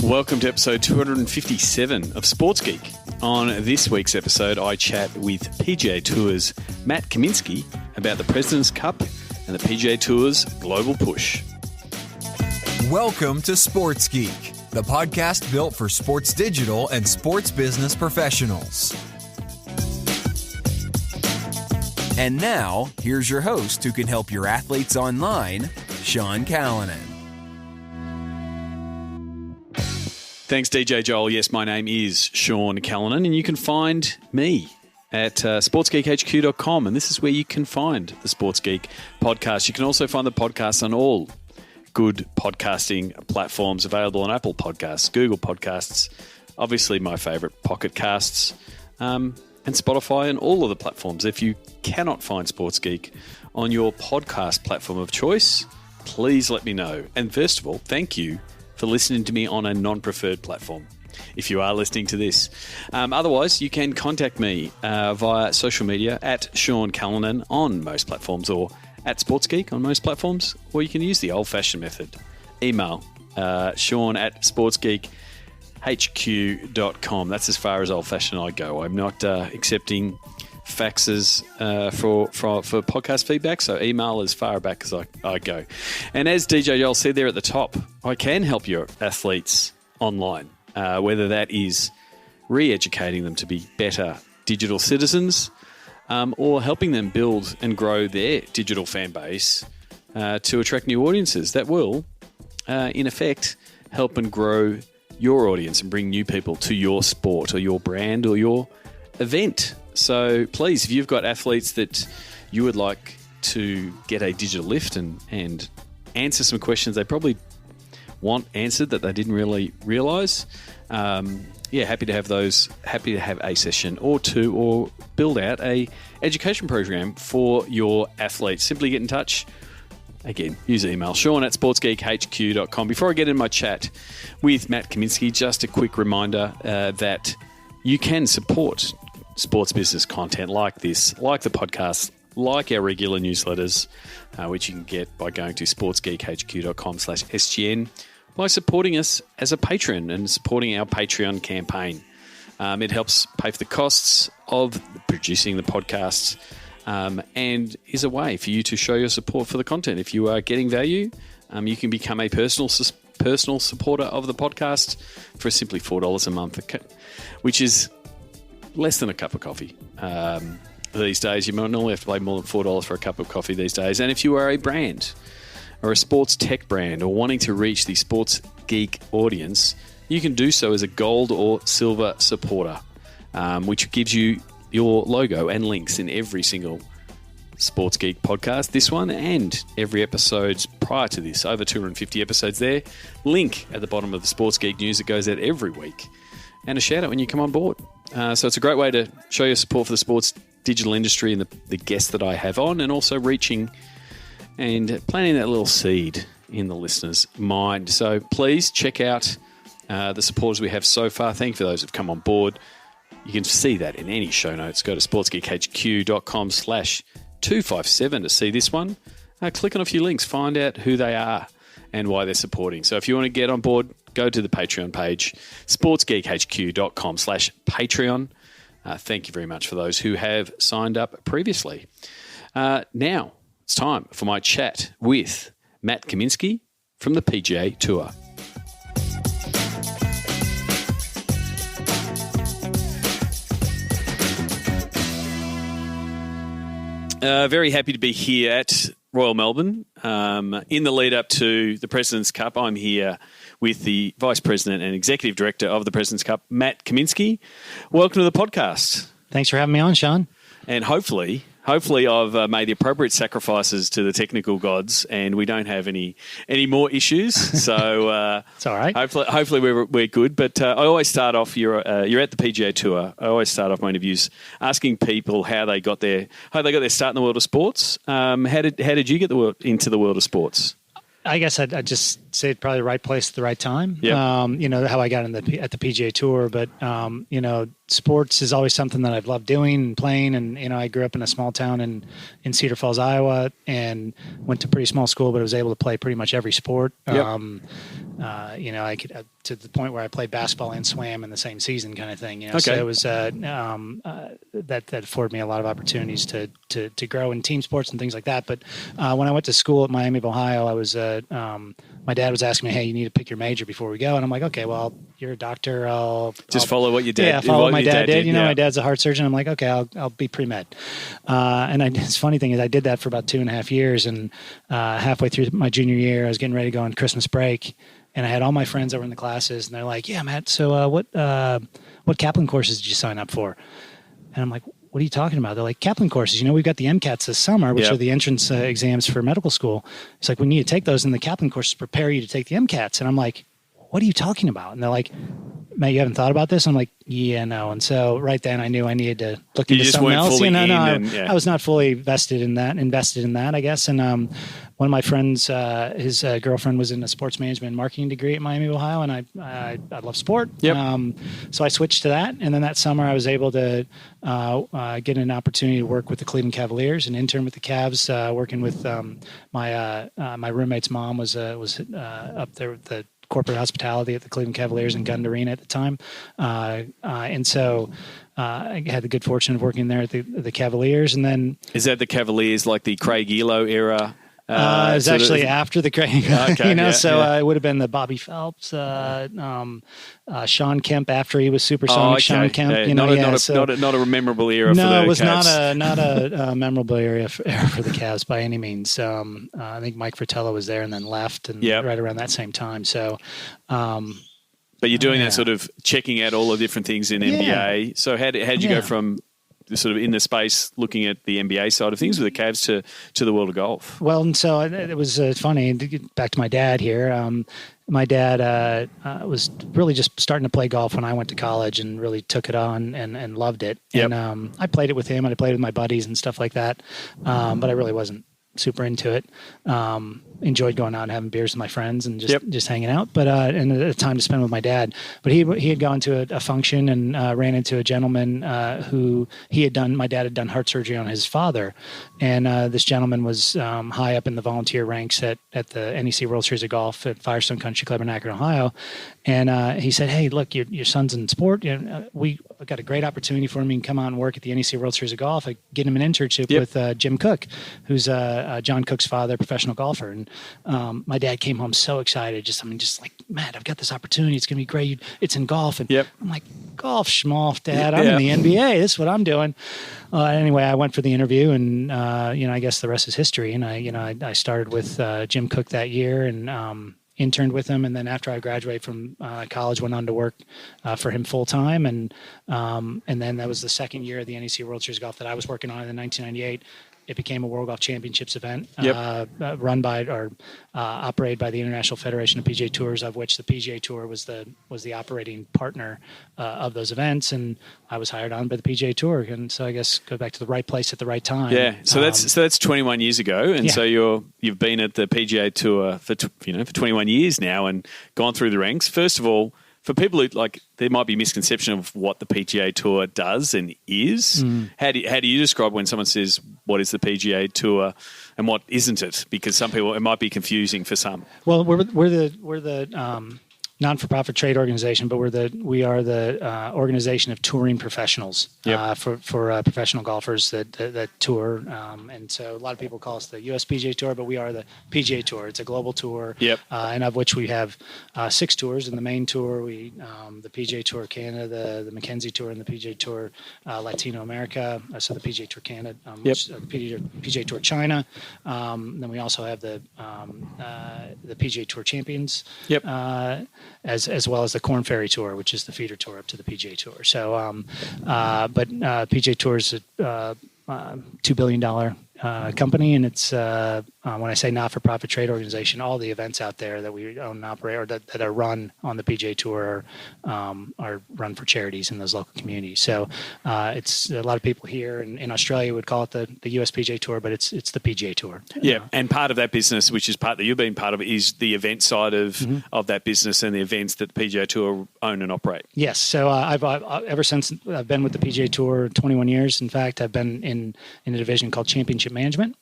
Welcome to episode 257 of Sports Geek. On this week's episode, I chat with PGA Tour's Matt Kamienski about the President's Cup and the PGA Tour's global push. Welcome to Sports Geek, the podcast built for sports digital and sports business professionals. And now, here's your host who can help your athletes online, Sean Callanan. Thanks, DJ Joel. Yes, my name is Sean Callanan, and you can find me at sportsgeekhq.com, and this is where you can find the Sports Geek podcast. You can also find the podcast on all good podcasting platforms available on Apple Podcasts, Google Podcasts, obviously my favourite, Pocket Casts, and Spotify, and all of the platforms. If you cannot find Sports Geek on your podcast platform of choice, please let me know. And first of all, thank you for listening to me on a non-preferred platform, if you are listening to this. Otherwise, you can contact me via social media at Sean Callanan on most platforms, or at SportsGeek on most platforms, or you can use the old-fashioned method. Email Sean at sportsgeekhq.com. That's as far as old-fashioned I go. I'm not accepting faxes for podcast feedback, so email as far back as I go. And as DJ Joel said there at the top, I can help your athletes online, whether that is re-educating them to be better digital citizens, or helping them build and grow their digital fan base to attract new audiences that will, in effect, help and grow your audience and bring new people to your sport or your brand or your event. So please, if you've got athletes that you would like to get a digital lift and answer some questions they probably want answered that they didn't really realise, happy to have those. Happy to have a session or two, or build out a education program for your athletes. Simply get in touch. Again, use email, Sean at sportsgeekhq.com. Before I get in my chat with Matt Kamienski, just a quick reminder that you can support sports business content like this, like the podcast, like our regular newsletters, which you can get by going to sportsgeekhq.com/SGN, by supporting us as a patron and supporting our Patreon campaign. It helps pay for the costs of producing the podcasts, and is a way for you to show your support for the content. If you are getting value, you can become a personal supporter of the podcast for simply $4 a month, which is less than a cup of coffee these days. You might normally have to pay more than $4 for a cup of coffee these days. And if you are a brand or a sports tech brand or wanting to reach the sports geek audience, you can do so as a gold or silver supporter, which gives you your logo and links in every single Sports Geek podcast, this one and every episode prior to this. Over 250 episodes there. Link at the bottom of the Sports Geek news that goes out every week. And a shout out when you come on board. So it's a great way to show your support for the sports digital industry and the guests that I have on, and also reaching and planting that little seed in the listener's mind. So please check out the supporters we have so far. Thank you for those who've come on board. You can see that in any show notes. Go to sportsgeekhq.com/257 to see this one. Click on a few links, find out who they are and why they're supporting. So if you want to get on board, go to the Patreon page, sportsgeekhq.com/Patreon. Thank you very much for those who have signed up previously. Now it's time for my chat with Matt Kamienski from the PGA Tour. Very happy to be here at Royal Melbourne. In the lead up to the President's Cup, I'm here with the Vice President and Executive Director of the President's Cup, Matt Kamienski. Welcome to the podcast. Thanks for having me on, Sean. And hopefully I've made the appropriate sacrifices to the technical gods, and we don't have any more issues. So it's all right. Hopefully we're good. But I always start off. You're at the PGA Tour. I always start off my interviews asking people how they got their start in the world of sports. How did you get into the world of sports? I guess I just say probably the right place at the right time. Yep. How I got at the PGA Tour, but sports is always something that I've loved doing and playing. And I grew up in a small town in Cedar Falls, Iowa, and went to a pretty small school, but I was able to play pretty much every sport. Yep. I could to the point where I played basketball and swam in the same season, kind of thing. Okay. So it was that afforded me a lot of opportunities to grow in team sports and things like that. But when I went to school at Miami of Ohio, I was my dad was asking me, "Hey, you need to pick your major before we go," and I'm like, "Okay, well, you're a doctor. I'll follow what your dad. Yeah, follow what my dad did. Yeah. My dad's a heart surgeon. I'm like, okay, I'll be pre-med. It's funny thing is I did that for about 2.5 years, and halfway through my junior year, I was getting ready to go on Christmas break, and I had all my friends over in the classes, and they're like, "Yeah, Matt. So what Kaplan courses did you sign up for?" And I'm like, "What are you talking about?" They're like, "Kaplan courses. We've got the MCATs this summer, which are the entrance exams for medical school. It's like, we need to take those, and the Kaplan courses prepare you to take the MCATs." And I'm like, "What are you talking about?" And they're like, "Matt, you haven't thought about this?" I'm like, "Yeah, no." And so right then I knew I needed to look into something else. I was not fully invested in that, I guess. And one of my friends, his girlfriend was in a sports management and marketing degree at Miami, Ohio, and I love sport. Yep. So I switched to that. And then that summer I was able to get an opportunity to work with the Cleveland Cavaliers and intern with the Cavs, working with my roommate's mom was up there with the corporate hospitality at the Cleveland Cavaliers in Gund Arena at the time. And so I had the good fortune of working there at the Cavaliers. And then... Is that the Cavaliers like the Craig Elo era? It was actually after the Craig, okay, it would have been the Bobby Phelps, Sean Kemp after he was supersonic. Okay. Sean Kemp, not a memorable era. No, for the it was Cavs. not a memorable era for the Cavs by any means. I think Mike Fratello was there and then left, and right around that same time. So. But you're doing that sort of checking out all the different things in NBA. So how did you go from sort of in the space looking at the NBA side of things with the Cavs to the world of golf? Well, and so it was funny. To get back to my dad here. My dad was really just starting to play golf when I went to college and really took it on and loved it. Yep. And I played it with him and I played with my buddies and stuff like that. But I really wasn't super into it. Enjoyed going out and having beers with my friends and just hanging out, but and a time to spend with my dad. But he had gone to a function and ran into a gentleman who my dad had done heart surgery on his father, and this gentleman was high up in the volunteer ranks at the NEC World Series of Golf at Firestone Country Club in Akron, Ohio. And he said, "Hey, look, your son's in sport. We got a great opportunity for him. He can come out and work at the NEC World Series of Golf. I get him an internship with Jim Cook, who's John Cook's father, professional golfer." And my dad came home so excited, just like, "Matt, I've got this opportunity. It's going to be great. It's in golf." And I'm like, "Golf, schmalf, Dad. I'm in the NBA. This is what I'm doing." Anyway, I went for the interview, and I guess the rest is history. And I started with Jim Cook that year, and interned with him, and then after I graduated from college, went on to work for him full time, and then that was the second year of the NEC World Series of Golf that I was working on in 1998. It became a World Golf Championships event run by or operated by the International Federation of PGA Tours, of which the PGA Tour was the operating partner of those events, and I was hired on by the PGA Tour, and so I guess go back to the right place at the right time. Yeah, so that's 21 years ago, and so you've been at the PGA Tour for 21 years now, and gone through the ranks. First of all, for people who there might be a misconception of what the PGA Tour does and is. How do you describe when someone says, "What is the PGA Tour," and what isn't it? Because some people, it might be confusing for some. Well, we're the non-for-profit trade organization, but we are the organization of touring professionals for professional golfers that tour. And so a lot of people call us the US PGA Tour, but we are the PGA Tour. It's a global tour, and of which we have 6 tours. In the main tour, the PGA Tour Canada, the Mackenzie Tour, and the PGA Tour Latino America. So the PGA Tour Canada, the PGA Tour China. Then we also have the PGA Tour Champions. As well as the Korn Ferry Tour, which is the feeder tour up to the PGA Tour. So, but PGA Tour is a $2 billion company, and it's when I say not-for-profit trade organization, all the events out there that we own and operate or that are run on the PGA Tour are run for charities in those local communities. So it's a lot of people here in Australia would call it the US PGA Tour, but it's the PGA Tour. Yeah, and part of that business, which is part that you've been part of, is the event side of that business and the events that the PGA Tour own and operate. Yes. So I've ever since I've been with the PGA Tour 21 years. In fact, I've been in a division called Championship Management,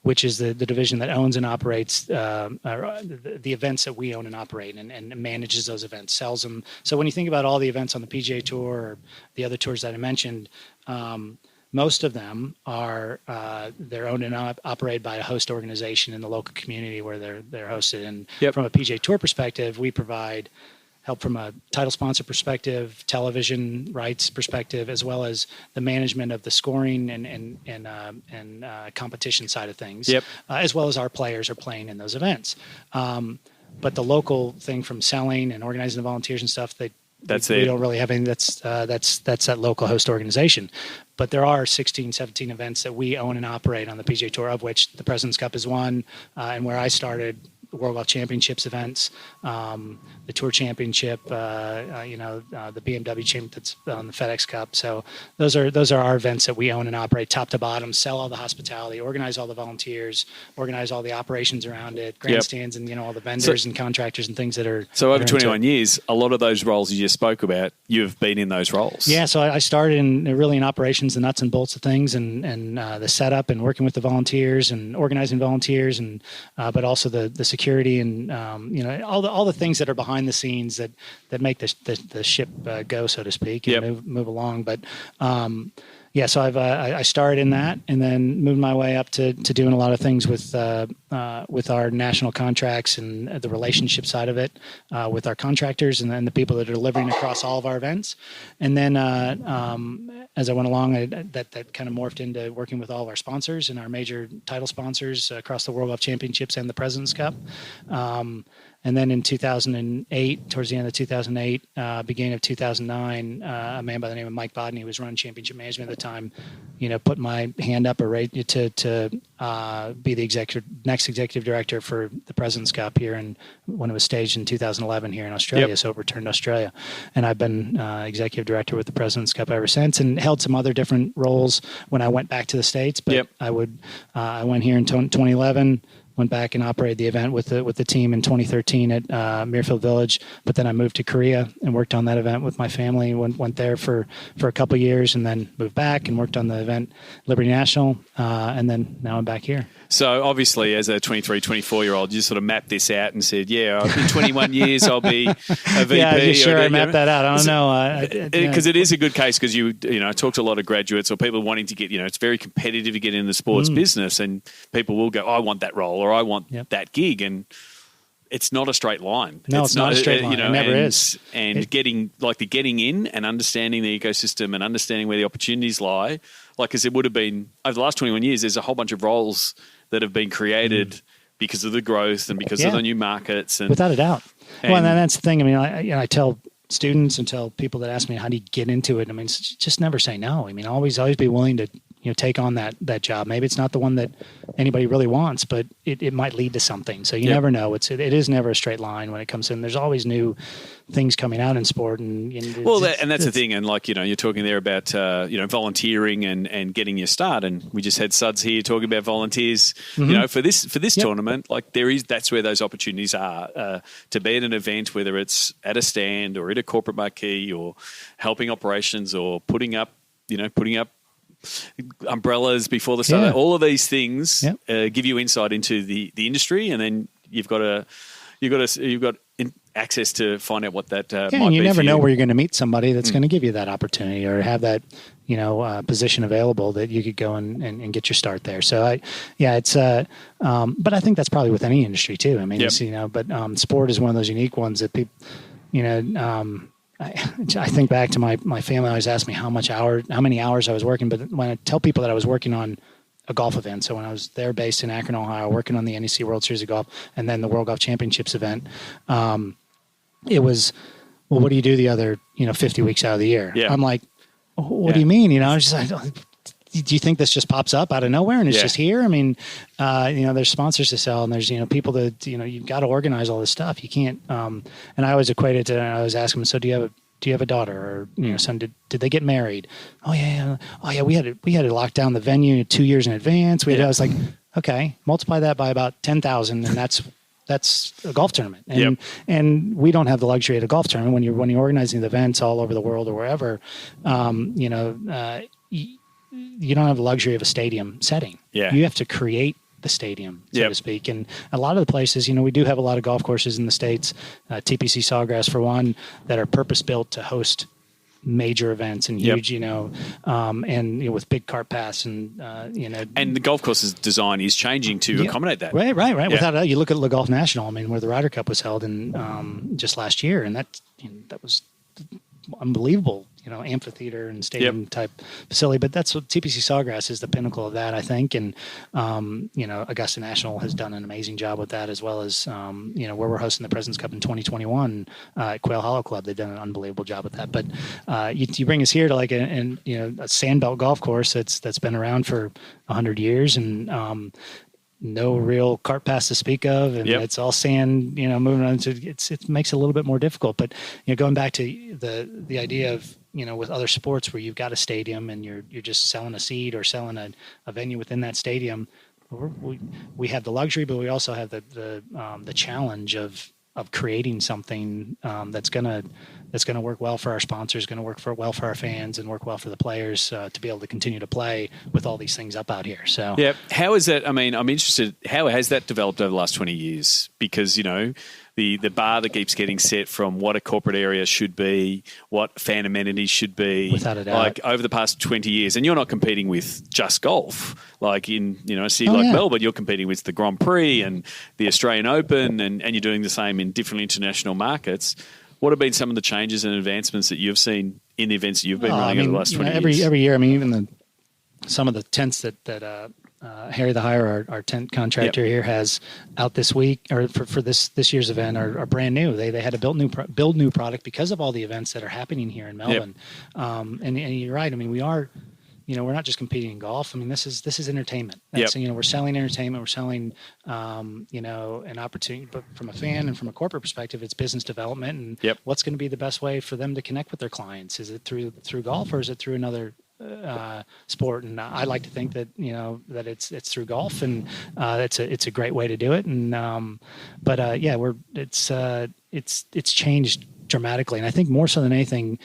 which is the division that owns and operates the events that we own and operate and manages those events, sells them. So when you think about all the events on the PGA Tour or the other tours that I mentioned, most of them are they're owned and operated by a host organization in the local community where they're hosted. And from a PGA Tour perspective, we provide help from a title sponsor perspective, television rights perspective, as well as the management of the scoring and competition side of things, as well as our players are playing in those events. But the local thing from selling and organizing the volunteers and stuff, we don't really have any. That's that local host organization. But there are 16, 17 events that we own and operate on the PGA Tour, of which the President's Cup is one, and where I started, World Golf Championships events, the Tour Championship, the BMW Championship that's on the FedEx Cup. So those are our events that we own and operate top to bottom, sell all the hospitality, organize all the volunteers, organize all the operations around it, grandstands, and all the vendors and contractors and things that are. So over 21 years, a lot of those roles you just spoke about, you've been in those roles. Yeah, so I started in operations, the nuts and bolts of things, and the setup and working with the volunteers and organizing volunteers, and but also the security and all the things that are behind the scenes that make the ship go, so to speak, and move along. But so I started in that, and then moved my way up to doing a lot of things with our national contracts and the relationship side of it with our contractors and then the people that are delivering across all of our events. And then as I went along, that kind of morphed into working with all of our sponsors and our major title sponsors across the World Golf Championships and the President's Cup. And then in 2008, towards the end of 2008, beginning of 2009, a man by the name of Mike Bodney, who was running Championship Management at the time, put my hand up to be the next executive director for the President's Cup here, and when it was staged in 2011 here in Australia, so it returned to Australia. And I've been executive director with the President's Cup ever since, and held some other different roles when I went back to the States. But I went here in 2011. Went back and operated the event with the team in 2013 at Muirfield Village, but then I moved to Korea and worked on that event with my family. Went there for a couple of years, and then moved back and worked on the event Liberty National, and then now I'm back here. So obviously, as a 23, 24-year-old, you sort of mapped this out and said, in 21 years I'll be a VP. Yeah, sure, I mapped that out. I don't know. Because it is a good case, because you talk to a lot of graduates or people wanting to get, it's very competitive to get in the sports business, and people will go, I want that role or I want that gig, and it's not a straight line. No, it's not a straight line. It never is. And getting in and understanding the ecosystem and understanding where the opportunities lie, because it would have been over the last 21 years, there's a whole bunch of roles that have been created because of the growth and because of the new markets. And, without a doubt. And that's the thing. I mean, I tell students and tell people that ask me, how do you get into it? I mean, just never say no. I mean, always be willing to take on that job. Maybe it's not the one that anybody really wants, but it might lead to something. So you never know. It is never a straight line when it comes in. There's always new things coming out in sport, and that's the thing. And you're talking there about volunteering and getting your start. And we just had Suds here talking about volunteers. For this tournament, that's where those opportunities are to be at an event, whether it's at a stand or at a corporate marquee or helping operations or putting up umbrellas before the start. All of these things give you insight into the industry, and then you've got access to find out what that might be. You never know where you're going to meet somebody that's going to give you that opportunity or have that position available that you could go and get your start there. So it's but I think that's probably with any industry too. I mean, but sport is one of those unique ones that people I think back to my family always asked me how many hours I was working, but when I tell people that I was working on a golf event, so when I was there based in Akron, Ohio, working on the NEC World Series of Golf and then the World Golf Championships event, it was, well, what do you do the other 50 weeks out of the year? I'm like, what do you mean? I was just do you think this just pops up out of nowhere and it's Yeah. just here? I mean, there's sponsors to sell and there's, people that, you've got to organize all this stuff. You can't, and I always equate it to, I always ask them, so do you have a daughter or, son, did they get married? Oh yeah. Oh yeah. We had to lock down the venue 2 years in advance. I was like, okay, multiply that by about 10,000 and that's a golf tournament. And we don't have the luxury at a golf tournament when you're organizing the events all over the world or wherever, you don't have the luxury of a stadium setting. Yeah. You have to create the stadium, so to speak. And a lot of the places, we do have a lot of golf courses in the States, TPC Sawgrass for one, that are purpose built to host major events and huge, and with big cart paths and and the golf course's design is changing to accommodate that. Right. Yeah. Without a doubt, you look at Le Golf National. I mean, where the Ryder Cup was held in just last year, and that was unbelievable. Amphitheater and stadium type facility, but that's what TPC Sawgrass is the pinnacle of that, I think. And, Augusta National has done an amazing job with that, as well as, where we're hosting the President's Cup in 2021 at Quail Hollow Club. They've done an unbelievable job with that. But you bring us here to like a sandbelt golf course that's been around for 100 years and, no real cart paths to speak of, and it's all sand, moving on. So it makes it a little bit more difficult. But going back to the idea of with other sports where you've got a stadium and you're just selling a seat or selling a venue within that stadium, we have the luxury, but we also have the challenge of creating something that's gonna work well for our sponsors, going to work well for our fans, and work well for the players to be able to continue to play with all these things up out here. So how is that? I mean, I'm interested. How has that developed over the last 20 years? Because the bar that keeps getting set from what a corporate area should be, what fan amenities should be, without a doubt, like over the past 20 years. And you're not competing with just golf, like in a city like Melbourne. You're competing with the Grand Prix and the Australian Open, and you're doing the same in different international markets. What have been some of the changes and advancements that you've seen in the events that you've been running over the last 20 years? Every year, I mean, even some of the tents that Harry the Hire, our tent contractor here, has out this week or for this year's event are brand new. They had to build new product because of all the events that are happening here in Melbourne. And you're right. I mean, we are. We're not just competing in golf. I mean, this is entertainment. We're selling entertainment. We're selling, an opportunity. But from a fan and from a corporate perspective, it's business development. And what's going to be the best way for them to connect with their clients? Is it through golf or is it through another sport? And I like to think that that it's through golf, and it's a great way to do it. And it's changed dramatically, and I think more so than anything,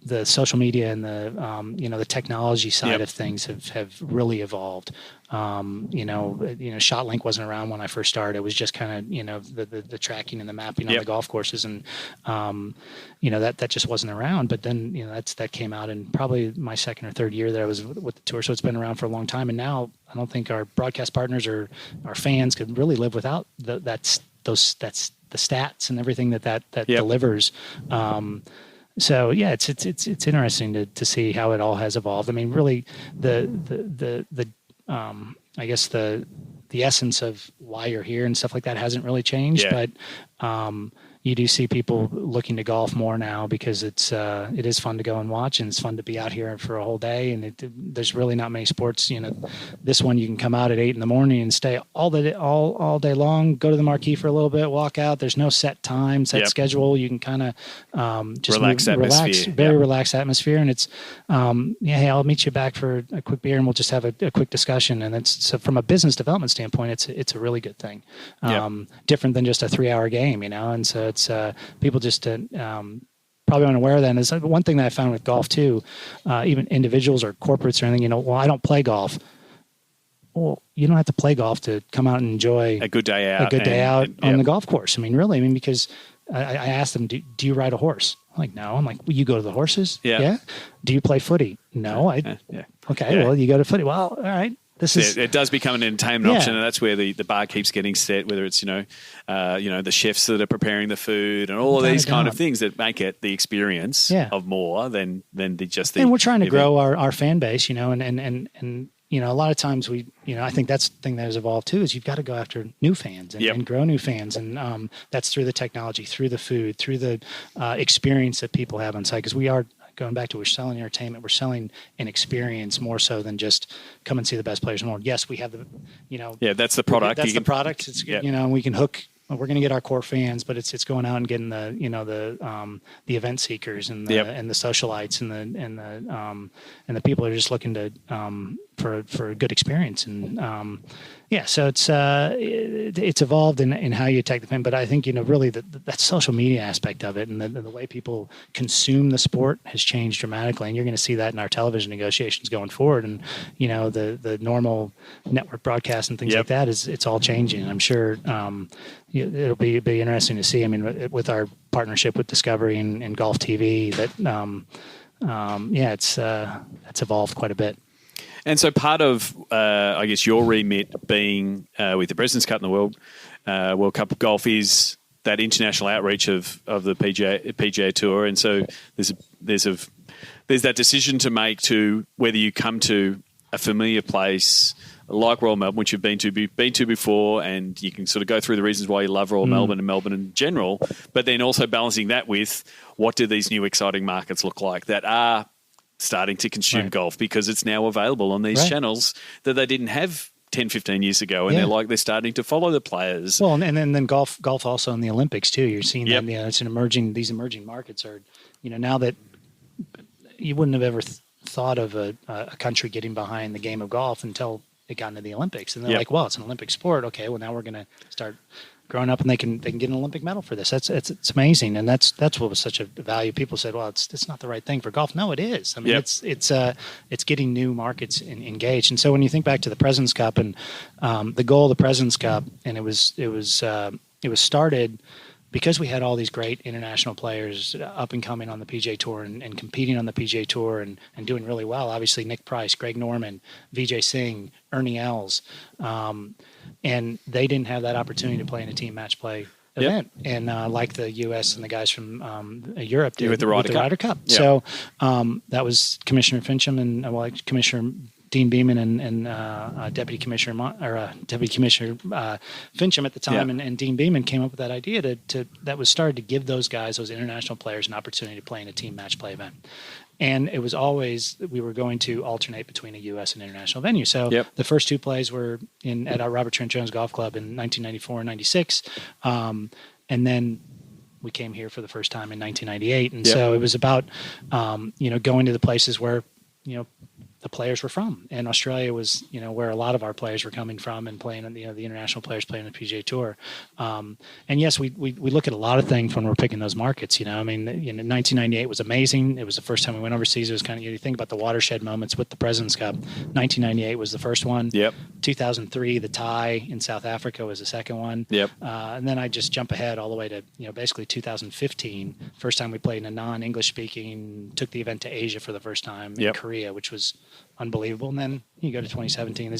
the social media and the technology side of things have really evolved. ShotLink wasn't around when I first started. It was just kind of the tracking and the mapping on the golf courses, and that just wasn't around. But then that came out in probably my second or third year that I was with the tour, so it's been around for a long time. And now I don't think our broadcast partners or our fans could really live without that's the stats and everything that delivers. So it's interesting to see how it all has evolved. I mean, really, the I guess the essence of why you're here and stuff like that hasn't really changed, but you do see people looking to golf more now because it is fun to go and watch, and it's fun to be out here for a whole day. And there's really not many sports. This one you can come out at 8 a.m. and stay all day long. Go to the marquee for a little bit, walk out. There's no set time, schedule. You can kind of just relax, very relaxed atmosphere. And it's hey, I'll meet you back for a quick beer and we'll just have a quick discussion. And so from a business development standpoint, it's a really good thing. Different than just a 3-hour game, and so it's people just probably aren't aware of that. And it's one thing that I found with golf too, even individuals or corporates or anything, well, I don't play golf. Well, you don't have to play golf to come out and enjoy a good day out on the golf course. I mean, really, because I asked them, do you ride a horse? I'm like, no. I'm like, well, you go to the horses? Yeah. Do you play footy? No. Okay. Well, you go to footy. Well, all right. It does become an entertainment option, and that's where the bar keeps getting set. Whether it's the chefs that are preparing the food and all of these kind of things that make it the experience of more than just the. And we're trying to grow our fan base, and a lot of times I think that's the thing that has evolved too, is you've got to go after new fans and grow new fans. And that's through the technology, through the food, through the experience that people have on site. Because we are, going back to, we're selling entertainment, we're selling an experience more so than just come and see the best players in the world. Yes, we have the, that's the product. That's the product. It's and we can hook. We're going to get our core fans, but it's going out and getting the the event seekers and the socialites and the people who are just looking to for a good experience. And so it's evolved in how you attack the fan. But I think really that social media aspect of it and the way people consume the sport has changed dramatically, and you're going to see that in our television negotiations going forward. And the normal network broadcast and things like that it's all changing. And I'm sure it'll be interesting to see. I mean, with our partnership with Discovery and Golf TV, it's evolved quite a bit. And so part of, I guess, your remit being with the President's Cup and the World Cup of Golf is that international outreach of the PGA Tour. And so there's that decision to make to whether you come to a familiar place like Royal Melbourne, which you've been to before, and you can sort of go through the reasons why you love Royal Melbourne and Melbourne in general, but then also balancing that with what do these new exciting markets look like that are starting to consume golf, because it's now available on these channels that they didn't have 10, 15 years ago, and they're starting to follow the players. Well, and then golf also in the Olympics too. You're seeing that it's these emerging markets are, now that you wouldn't have ever thought of a country getting behind the game of golf until it got into the Olympics, and they're like, well, it's an Olympic sport. Okay, well now we're going to start growing up, and they can get an Olympic medal for this. It's amazing, and that's what was such a value. People said, well, it's not the right thing for golf. No, it is. I mean, it's getting new markets engaged. And so when you think back to the President's Cup and the goal of the President's Cup, and it was started because we had all these great international players up and coming on the PGA Tour and competing on the PGA Tour and doing really well. Obviously, Nick Price, Greg Norman, Vijay Singh, Ernie Els. And they didn't have that opportunity to play in a team match play event. And like the U.S. and the guys from Europe did with the Ryder Cup. Yep. So that was Commissioner Fincham and Commissioner Dean Beeman and Deputy Commissioner Fincham at the time, and Dean Beeman came up with that idea that was started to give those guys, those international players, an opportunity to play in a team match play event. And it was always we were going to alternate between a U.S. and international venue. So the first two plays were at our Robert Trent Jones Golf Club in 1994 and 96, and then we came here for the first time in 1998. And so it was about going to the places where the players were from, and Australia was where a lot of our players were coming from and playing on the international players playing on the PGA Tour. And yes, we look at a lot of things when we're picking those markets. I mean, 1998 was amazing. It was the first time we went overseas. It was kind of you think about the watershed moments with the President's Cup. 1998 was the first one. 2003, the tie in South Africa was the second one. And then I just jump ahead all the way to basically 2015, first time we played in a non-English speaking, took the event to Asia for the first time in Korea, which was unbelievable. And then you go to 2017.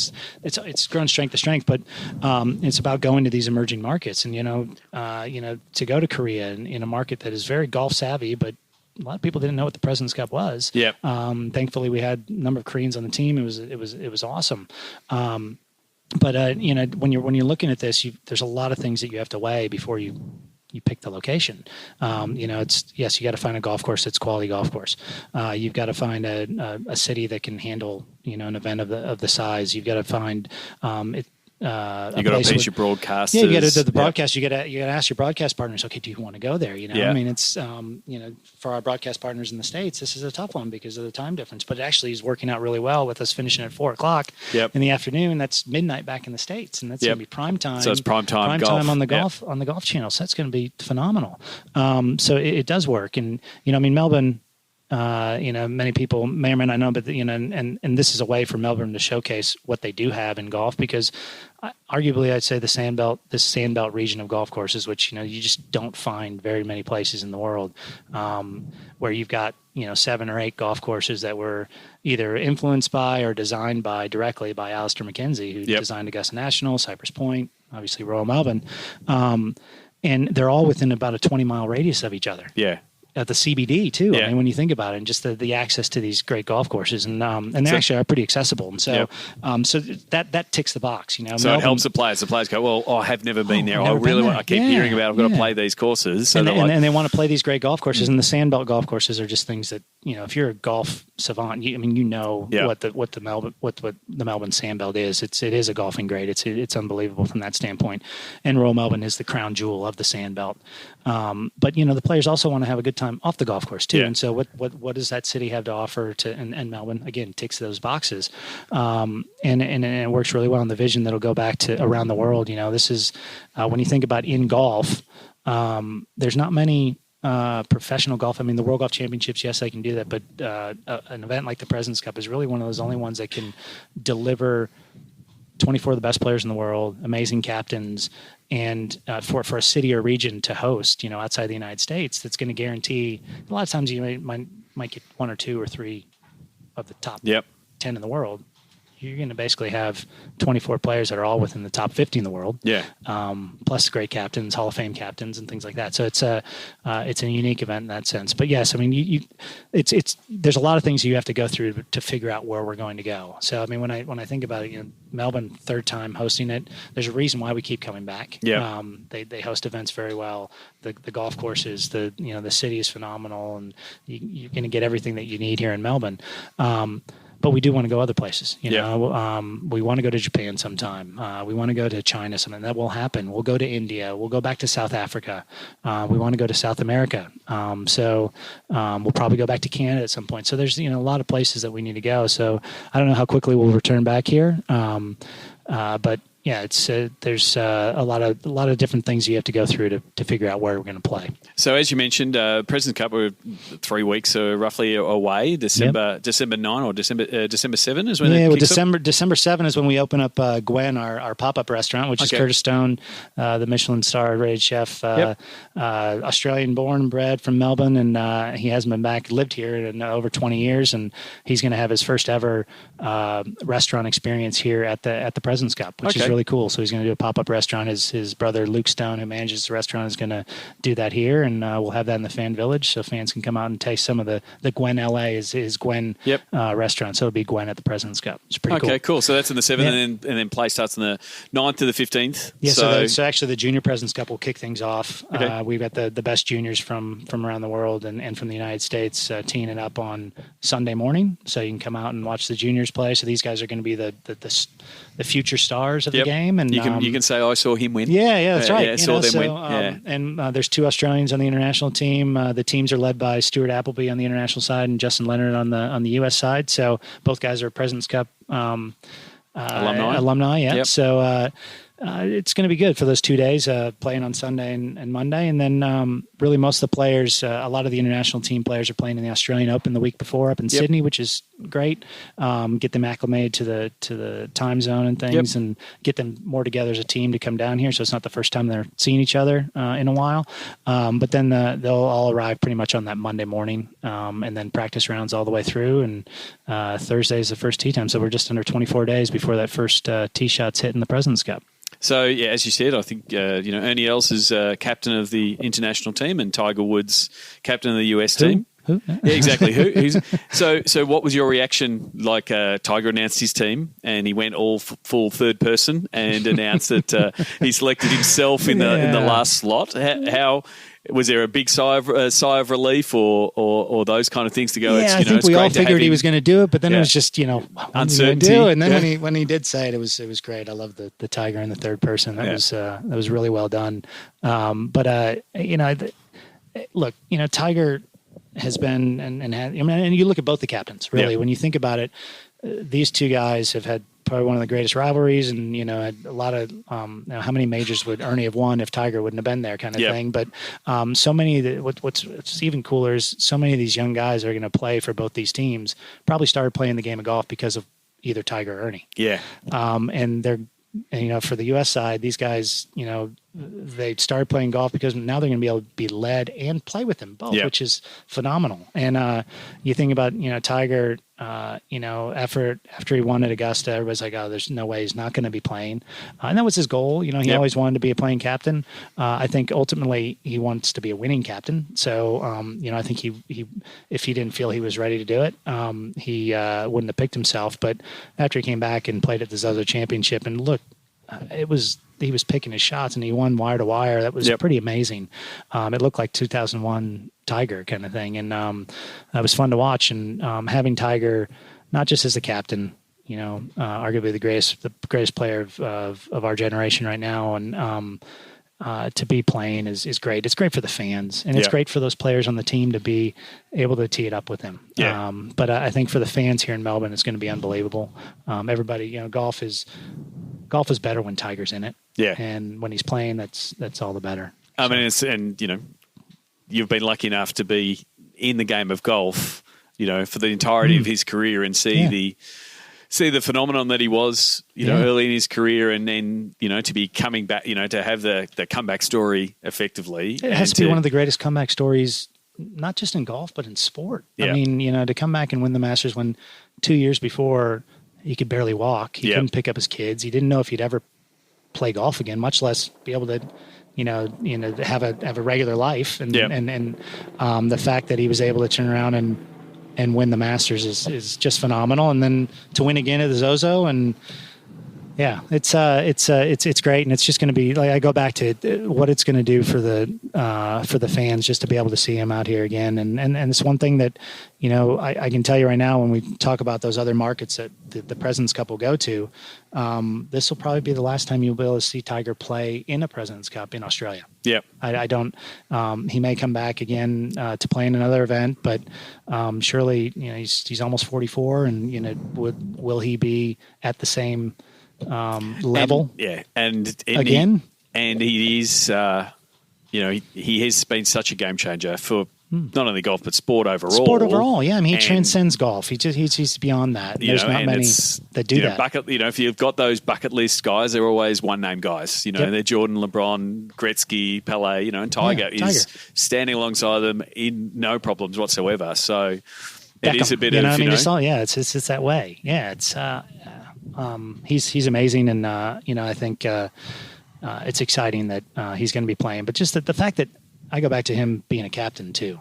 It's grown strength to strength, but it's about going to these emerging markets, and to go to Korea in a market that is very golf savvy, but a lot of people didn't know what the President's Cup was. Thankfully, we had a number of Koreans on the team. It was awesome. But when you're looking at this, there's a lot of things that you have to weigh before you pick the location. You got to find a golf course that's quality golf course. You've got to find a city that can handle an event of the size. You've got to find you got to appease your broadcasters. Yeah, you got to the broadcast. You got to ask your broadcast partners. Okay, do you want to go there? I mean, it's for our broadcast partners in the States, this is a tough one because of the time difference. But it actually is working out really well with us finishing at 4:00 in the afternoon. That's midnight back in the States, and that's going to be prime time. So it's prime time on the golf channel. So that's going to be phenomenal. So it does work, and I mean, Melbourne. Many people may or may not know, but and this is a way for Melbourne to showcase what they do have in golf, because arguably I'd say this Sandbelt region of golf courses, which you just don't find very many places in the world, where you've got 7 or 8 golf courses that were either influenced by or designed directly by Alistair McKenzie, who designed Augusta National, Cypress Point, obviously Royal Melbourne, and they're all within about a 20-mile radius of each other. at the CBD too. Yeah. I mean, when you think about it, and just the access to these great golf courses, and they actually are pretty accessible. And so, so that ticks the box. You know, so Melbourne, it helps the players. The players go, well, I have never been there. I really want. I keep hearing about. I've got to play these courses. So and they want to play these great golf courses, and the Sandbelt golf courses are just things that, you know, if you're a golf savant, what the Melbourne Sandbelt is. It is a golfing grade. It's unbelievable from that standpoint. And Royal Melbourne is the crown jewel of the Sandbelt. But, you know, the players also want to have a good time off the golf course too. And so what does that city have to offer and Melbourne, again, ticks those boxes. And it works really well in the vision that'll go back to around the world. You know, this is when you think about in golf, there's not many professional golf. I mean, the World Golf Championships, yes, they can do that, but an event like the President's Cup is really one of those only ones that can deliver 24 of the best players in the world, amazing captains, and for a city or region to host, you know, outside the United States, that's going to guarantee. A lot of times you might get 1 or 2 or 3 of the top 10 in the world. You're going to basically have 24 players that are all within the top 50 in the world. Yeah. Plus great captains, Hall of Fame captains, and things like that. So it's a unique event in that sense. But yes, I mean, there's a lot of things you have to go through to figure out where we're going to go. So I mean, when I think about it, you know, Melbourne, third time hosting it. There's a reason why we keep coming back. Yeah. They host events very well. The golf courses, the city is phenomenal, and you're going to get everything that you need here in Melbourne. But we do want to go other places. You know, we want to go to Japan sometime. We want to go to China sometime. That will happen. We'll go to India. We'll go back to South Africa. We want to go to South America. So we'll probably go back to Canada at some point. So there's, you know, a lot of places that we need to go. So I don't know how quickly we'll return back here. But yeah, it's there's a lot of different things you have to go through to figure out where we're going to play. So as you mentioned, President's Cup, we're 3 weeks roughly away. December 9 or December 7 is when it kicks off? December 7 is when we open up Gwen, our pop-up restaurant, which is Curtis Stone, the Michelin star rated chef, Australian born and bred from Melbourne, and he hasn't been back, lived here in over 20 years, and he's going to have his first ever restaurant experience here at the President's Cup, which is really cool. So he's going to do a pop-up restaurant. His brother Luke Stone, who manages the restaurant, is going to do that here, and we'll have that in the fan village, so fans can come out and taste some of the Gwen LA is Gwen restaurant. So it'll be Gwen at the President's Cup. It's pretty cool. Okay, cool. So that's in the 7th, and then play starts on the 9th to the 15th. Yeah. So actually the Junior President's Cup will kick things off. Okay. We've got the best juniors from around the world and from the United States teeing it up on Sunday morning, so you can come out and watch the juniors play. So these guys are going to be the future stars of the game, and you can say I saw him win. Yeah, that's right. I saw them win. And there's 2 Australians on the international team. The teams are led by Stuart Appleby on the international side and Justin Leonard on the U.S. side. So both guys are President's Cup alumni. Yeah. Yep. So it's going to be good for those 2 days, playing on Sunday and Monday. And then really most of the players, a lot of the international team players are playing in the Australian Open the week before up in Sydney, which is great. Get them acclimated to the time zone and things, and get them more together as a team to come down here. So it's not the first time they're seeing each other in a while. But then they'll all arrive pretty much on that Monday morning, and then practice rounds all the way through. And Thursday is the first tee time. So we're just under 24 days before that first tee shot's hit in the President's Cup. So, yeah, as you said, I think, Ernie Els is captain of the international team and Tiger Woods captain of the US team. Who? Yeah, exactly. So what was your reaction? Like Tiger announced his team and he went all full third person and announced that he selected himself in the last slot. How was there a big sigh of relief or those kind of things to go? Yeah, I think we all figured he was going to do it, but then it was just uncertainty. And then when he did say it, it was great. I love the Tiger in the third person. That was really well done. Look, Tiger has been and you look at both the captains really. When you think about it, these 2 guys have had probably one of the greatest rivalries, and had a lot of how many majors would Ernie have won if Tiger wouldn't have been there, kind of thing. But so many. What's even cooler is so many of these young guys that are going to play for both these teams probably started playing the game of golf because of either Tiger or Ernie. Yeah. And they're for the U.S. side, these guys, they started playing golf because now they're going to be able to be led and play with them both, which is phenomenal. And you think about, Tiger, after he won at Augusta, everybody's like, oh, there's no way he's not going to be playing. And that was his goal. He always wanted to be a playing captain. I think ultimately he wants to be a winning captain. So, I think he if he didn't feel he was ready to do it, he wouldn't have picked himself. But after he came back and played at the Zozo Championship, and look, he was picking his shots and he won wire to wire. That was pretty amazing. It looked like 2001 Tiger kind of thing. And it was fun to watch. And having Tiger, not just as the captain, arguably the greatest player of our generation right now. And to be playing is great. It's great for the fans, and it's great for those players on the team to be able to tee it up with him. Yeah. But I think for the fans here in Melbourne, it's going to be unbelievable. Everybody, golf is better when Tiger's in it. Yeah. And when he's playing, that's all the better. I mean, you've been lucky enough to be in the game of golf, for the entirety of his career and see the phenomenon that he was, early in his career, and then, to be coming back, to have the comeback story effectively. It has to be one of the greatest comeback stories, not just in golf, but in sport. Yeah. I mean, to come back and win the Masters when 2 years before he could barely walk, he couldn't pick up his kids. He didn't know if he'd ever play golf again, much less be able to, have a regular life. And the fact that he was able to turn around and win the Masters is just phenomenal. And then to win again at the Zozo, and it's great. And it's just going to be like, I go back to what it's going to do for the fans, just to be able to see him out here again. And it's one thing that, I can tell you right now, when we talk about those other markets that the President's Cup will go to, this will probably be the last time you'll be able to see Tiger play in a President's Cup in Australia. Yeah. I don't, he may come back again to play in another event, but surely, he's almost 44, and, will he be at the same level? And again? He is, he has been such a game changer for not only golf, but sport overall. Yeah. I mean, he transcends golf. He's beyond that. There's not many that do that. If you've got those bucket list guys, they're always one-name guys. They're Jordan, LeBron, Gretzky, Pele, and Tiger is standing alongside them in no problems whatsoever. So it is a bit of, it's that way. Yeah, it's he's amazing, and I think it's exciting that he's going to be playing. But just the fact that I go back to him being a captain too.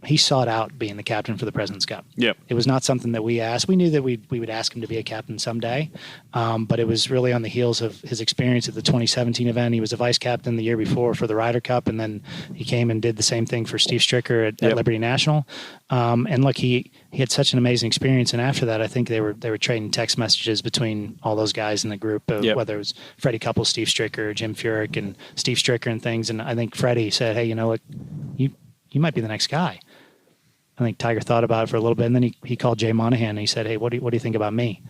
He sought out being the captain for the President's Cup. Yep. It was not something that we asked. We knew that we would ask him to be a captain someday, but it was really on the heels of his experience at the 2017 event. He was a vice captain the year before for the Ryder Cup, and then he came and did the same thing for Steve Stricker at Liberty National. And look, he had such an amazing experience. And after that, I think they were trading text messages between all those guys in the group, whether it was Freddie Couples, Steve Stricker, Jim Furyk, and Steve Stricker and things. And I think Freddie said, "Hey, look, you might be the next guy." I think Tiger thought about it for a little bit, and then he called Jay Monahan and he said, "Hey, what do you think about me?"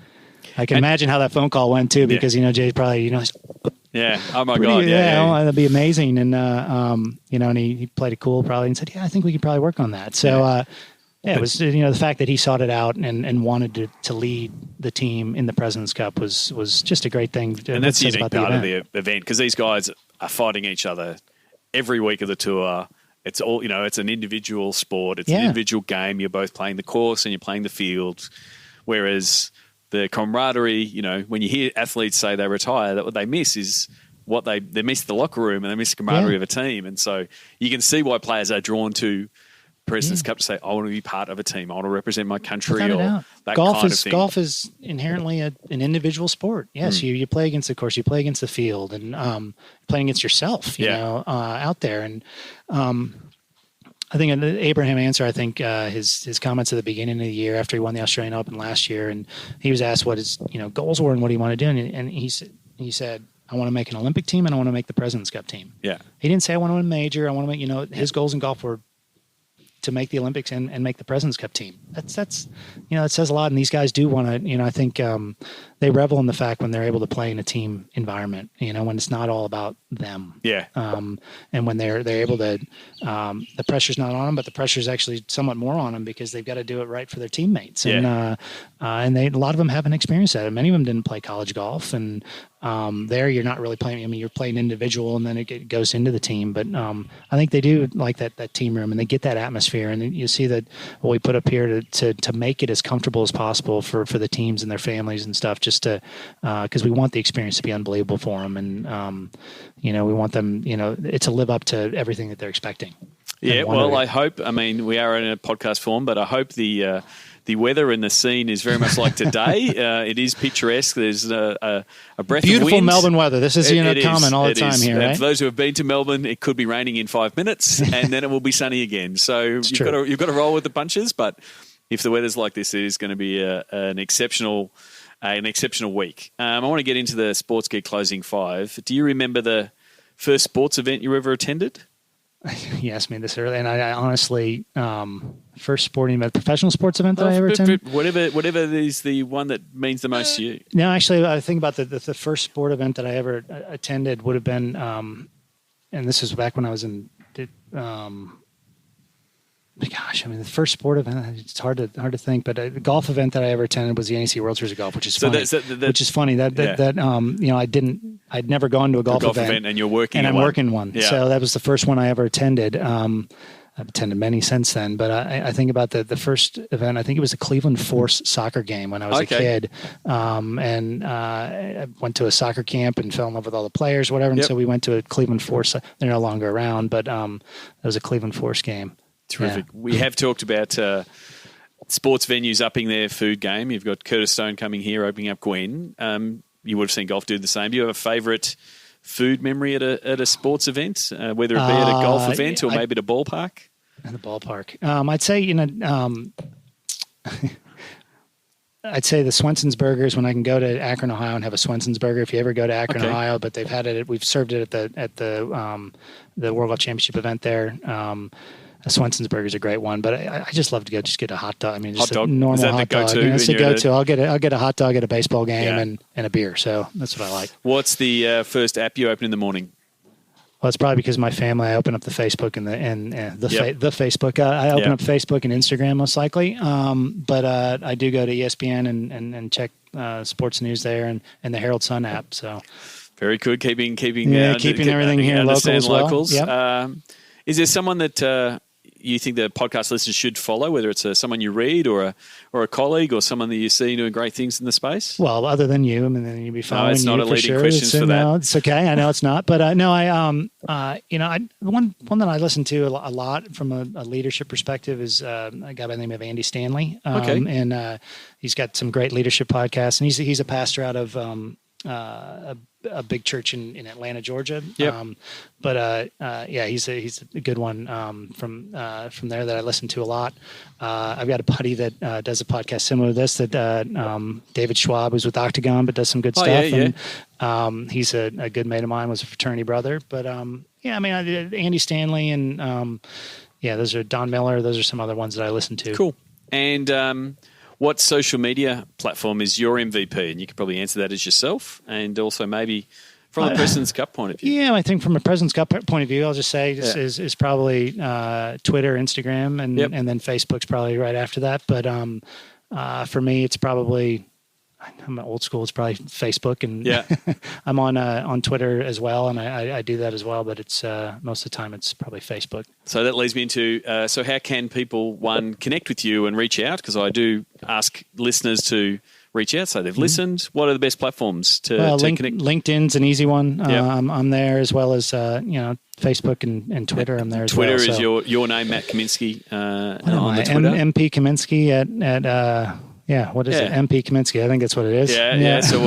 I can imagine how that phone call went too, because Jay's probably oh my god, that'd be amazing, and and he played it cool probably and said, "Yeah, I think we could probably work on that." So it was the fact that he sought it out and wanted to lead the team in the President's Cup was just a great thing. And that's the unique part of the event, because these guys are fighting each other every week of the tour. It's all, it's an individual sport. It's an individual game. You're both playing the course and you're playing the field. Whereas the camaraderie, when you hear athletes say they retire, that what they miss is they miss the locker room and they miss the camaraderie of a team. And so you can see why players are drawn to President's Cup to say, I want to be part of a team. I want to represent my country. That golf kind of thing. Golf is inherently an individual sport. Yes, you play against the course, you play against the field, and playing against yourself, out there. And I think the Abraham answer, his comments at the beginning of the year after he won the Australian Open last year, and he was asked what his goals were and what he wanted to do, and he said, I want to make an Olympic team and I want to make the President's Cup team. Yeah, he didn't say I want to win a major. I want to make his goals in golf were to make the Olympics and make the President's Cup team. That's it says a lot, and these guys do want to. I think they revel in the fact when they're able to play in a team environment, when it's not all about them. Yeah. And when they're able to, the pressure's not on them, but the pressure's actually somewhat more on them because they've got to do it right for their teammates. And, a lot of them haven't experienced that. Many of them didn't play college golf, and there you're not really playing. I mean, you're playing individual, and then it goes into the team. But I think they do like that team room, and they get that atmosphere. And you see that what we put up here to make it as comfortable as possible for the teams and their families and stuff, just to because we want the experience to be unbelievable for them, and we want them, it to live up to everything that they're expecting. Yeah, well, I hope. I mean, we are in a podcast form, but I hope the weather and the scene is very much like today. It is picturesque. There's a breath Beautiful of wind. Melbourne weather. This is common all the time here, right? For those who have been to Melbourne, it could be raining in 5 minutes, and then it will be sunny again. So you've got to roll with the punches. But if the weather's like this, it is going to be an exceptional week. I want to get into the Sports Geek Closing 5. Do you remember the first sports event you ever attended? You asked me this earlier, and I honestly, first sporting event, professional sports event that I ever attended. Whatever is the one that means the most to you. No, actually, I think about the first sport event that I ever attended would have been, and this was back when I was in. Gosh, I mean, the first sport event, it's hard to think, but the golf event that I ever attended was the NEC World Series of Golf, which is funny. Which is funny I'd never gone to a golf event, and you're working, and I'm working one. Yeah. So that was the first one I ever attended. I've attended many since then, but I think about the first event. I think it was a Cleveland Force soccer game when I was a kid, and I went to a soccer camp and fell in love with all the players, whatever. And so we went to a Cleveland Force. They're no longer around, but it was a Cleveland Force game. Terrific. Yeah. We have talked about sports venues upping their food game. You've got Curtis Stone coming here, opening up Gwen. You would have seen golf do the same. Do you have a favourite food memory at a sports event, whether it be at a golf event or maybe at a ballpark? At the ballpark. I'd say, I'd say the Swenson's Burgers when I can go to Akron, Ohio, and have a Swenson's Burger. If you ever go to Akron, Ohio, but they've had it. We've served it at the World Golf Championship event there. A Swenson's Burger is a great one, but I just love to get a hot dog. I mean, just a normal hot dog. It's a go-to. I'll get a hot dog at a baseball game and a beer. So that's what I like. What's the first app you open in the morning? Well, it's probably because of my family. I open up the Facebook and the Facebook. I open up Facebook and Instagram most likely. But I do go to ESPN and check sports news there and the Herald Sun app. So very good. Keeping everything here local as well. Locals. Yep. Is there someone that you think the podcast listeners should follow, whether it's someone you read or a colleague or someone that you see doing great things in the space? Well, other than you, I mean, then you'd be following. No, it's not a leading question for that. No, it's okay. I know it's not, but one that I listen to a lot from a leadership perspective is a guy by the name of Andy Stanley. And he's got some great leadership podcasts, and he's a pastor out of a big church in Atlanta, Georgia. Yep. He's a good one from there that I listen to a lot. I've got a buddy that does a podcast similar to this, that David Schwab, who's with Octagon, but does some good stuff. And he's a good mate of mine, was a fraternity brother. But Andy Stanley and those are Don Miller. Those are some other ones that I listen to. Cool. And what social media platform is your MVP? And you could probably answer that as yourself, and also maybe from a President's Cup point of view. Yeah, I think from a President's Cup point of view, I'll just say is probably Twitter, Instagram, and then Facebook's probably right after that. But for me, it's probably, I'm old school. It's probably Facebook, and I'm on Twitter as well, and I do that as well. But it's most of the time it's probably Facebook. So that leads me into so how can people connect with you and reach out? Because I do ask listeners to reach out, so they've listened. What are the best platforms to connect? LinkedIn's an easy one. I'm there, as well as Facebook and Twitter. I'm there as well. Twitter is your name, Matt Kamienski, on the Twitter. MP Kamienski at what is it? MP Kamienski. I think that's what it is. Yeah. So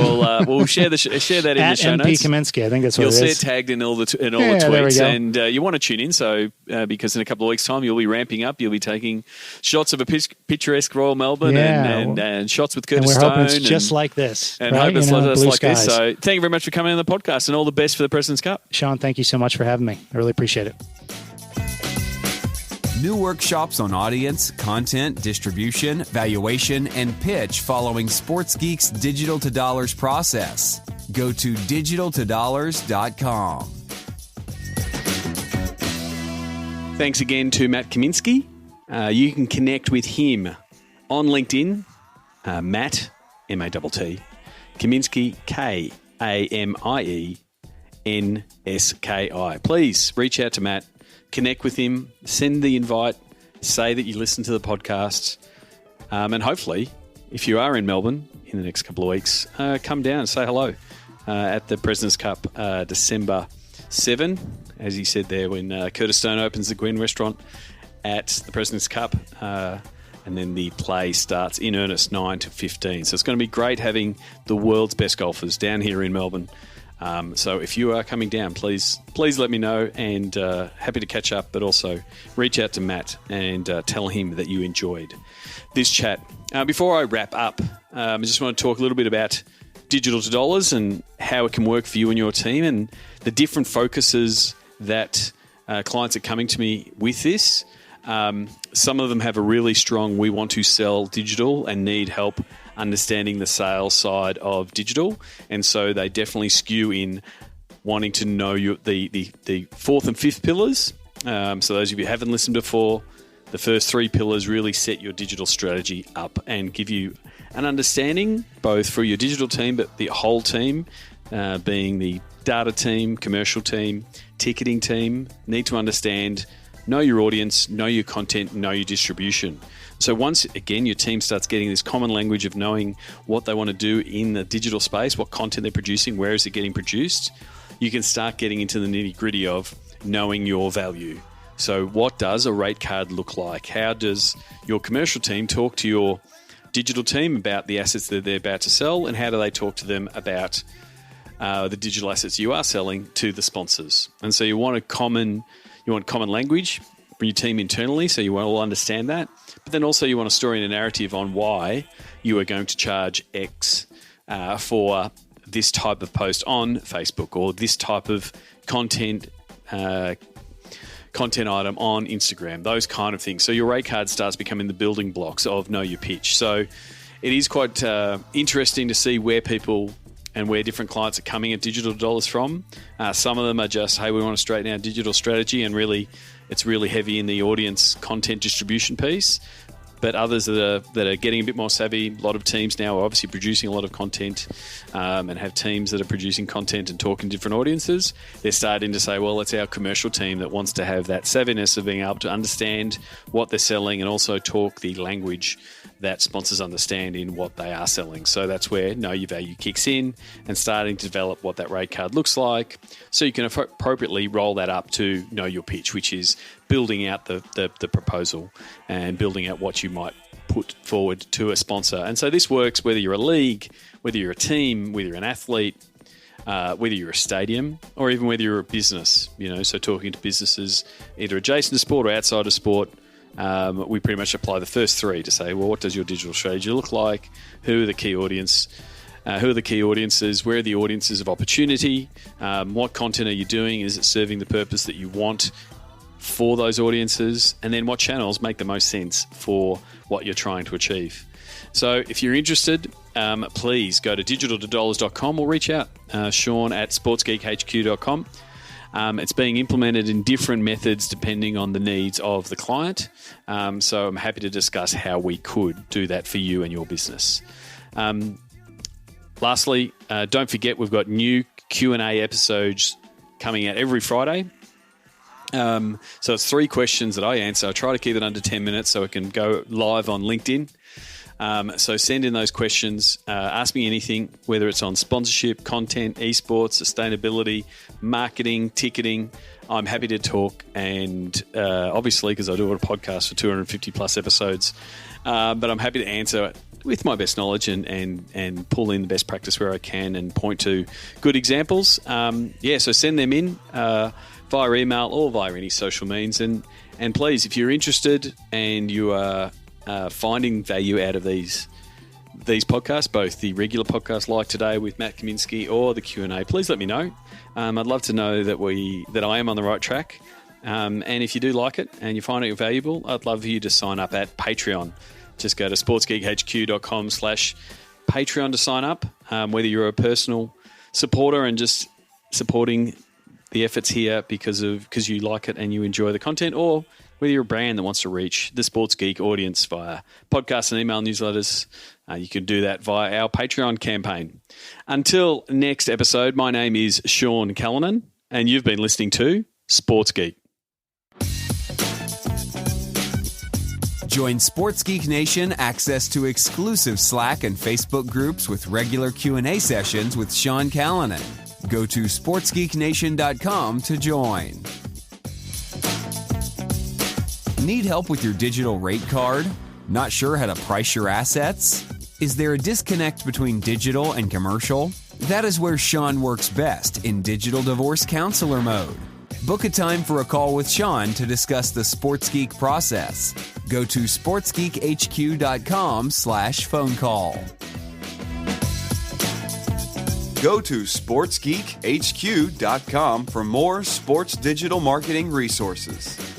we'll share that in the show notes. MP Kamienski. I think that's what it is. You'll see it tagged in all the tweets, and you want to tune in. So because in a couple of weeks' time, you'll be ramping up. You'll be taking shots of a picturesque Royal Melbourne and shots with Curtis Stone. And we're hoping it's just like this. And hope it's just like this. So thank you very much for coming on the podcast, and all the best for the President's Cup. Sean, thank you so much for having me. I really appreciate it. New workshops on audience, content, distribution, valuation, and pitch following Sports Geek's Digital to Dollars process. Go to digitaltodollars.com. Thanks again to Matt Kamienski. You can connect with him on LinkedIn, Matt, M-A-T-T, Kamienski, K-A-M-I-E-N-S-K-I. Please reach out to Matt, connect with him, send the invite, say that you listen to the podcast, and hopefully, if you are in Melbourne in the next couple of weeks, come down and say hello at the President's Cup December 7, as he said there, when Curtis Stone opens the Gwen restaurant at the President's Cup, and then the play starts in earnest 9 to 15. So it's going to be great having the world's best golfers down here in Melbourne. So if you are coming down, please let me know, and happy to catch up, but also reach out to Matt and tell him that you enjoyed this chat. Before I wrap up, I just want to talk a little bit about Digital to Dollars and how it can work for you and your team, and the different focuses that clients are coming to me with this. Some of them have a really strong, we want to sell digital and need help understanding the sales side of digital. And so they definitely skew in wanting to know the fourth and fifth pillars. So those of you who haven't listened before, the first three pillars really set your digital strategy up and give you an understanding both for your digital team, but the whole team, being the data team, commercial team, ticketing team, need to understand, know your audience, know your content, know your distribution. So once, again, your team starts getting this common language of knowing what they want to do in the digital space, what content they're producing, where is it getting produced, you can start getting into the nitty-gritty of knowing your value. So what does a rate card look like? How does your commercial team talk to your digital team about the assets that they're about to sell, and how do they talk to them about the digital assets you are selling to the sponsors? And so you want common language for your team internally, so you want to all understand that. But then also you want a story and a narrative on why you are going to charge X for this type of post on Facebook, or this type of content item on Instagram, those kind of things. So your rate card starts becoming the building blocks of Know Your Pitch. So it is quite interesting to see where people and where different clients are coming at Digital Dollars from. Some of them are just, hey, we want to straighten our digital strategy, and really, it's really heavy in the audience content distribution piece. But others that are getting a bit more savvy, a lot of teams now are obviously producing a lot of content and have teams that are producing content and talking to different audiences. They're starting to say, well, it's our commercial team that wants to have that savviness of being able to understand what they're selling and also talk the language that sponsors understand in what they are selling. So that's where Know Your Value kicks in, and starting to develop what that rate card looks like, so you can appropriately roll that up to Know Your Pitch, which is building out the proposal and building out what you might put forward to a sponsor. And so this works whether you're a league, whether you're a team, whether you're an athlete, whether you're a stadium, or even whether you're a business. So talking to businesses either adjacent to sport or outside of sport, we pretty much apply the first three to say, well, what does your digital strategy look like? Who are the key audience? Who are the key audiences? Where are the audiences of opportunity? What content are you doing? Is it serving the purpose that you want for those audiences? And then what channels make the most sense for what you're trying to achieve? So if you're interested, please go to digitaltodollars.com or reach out, Sean at sportsgeekhq.com. It's being implemented in different methods depending on the needs of the client. So I'm happy to discuss how we could do that for you and your business. Lastly, don't forget we've got new Q&A episodes coming out every Friday. So it's 3 questions that I answer. I try to keep it under 10 minutes so it can go live on LinkedIn. So send in those questions. Ask me anything, whether it's on sponsorship, content, esports, sustainability, marketing, ticketing. I'm happy to talk, and obviously, because I do a podcast for 250 plus episodes, but I'm happy to answer with my best knowledge and pull in the best practice where I can and point to good examples. So send them in via email or via any social means. And please, if you're interested and you are finding value out of these podcasts, both the regular podcast like today with Matt Kamienski or the Q&A, please let me know. I'd love to know that I am on the right track. And if you do like it and you find it valuable, I'd love for you to sign up at Patreon. Just go to sportsgeekhq.com/Patreon to sign up, whether you're a personal supporter and just supporting the efforts here because you like it and you enjoy the content, or whether you're a brand that wants to reach the Sports Geek audience via podcasts and email newsletters, you can do that via our Patreon campaign. Until next episode, my name is Sean Callanan, and you've been listening to Sports Geek. Join Sports Geek Nation access to exclusive Slack and Facebook groups with regular Q&A sessions with Sean Callanan. Go to sportsgeeknation.com to join. Need help with your digital rate card? Not sure how to price your assets? Is there a disconnect between digital and commercial? That is where Sean works best, in digital divorce counselor mode. Book a time for a call with Sean to discuss the Sports Geek process. Go to sportsgeekhq.com/phone call. Go to sportsgeekhq.com for more sports digital marketing resources.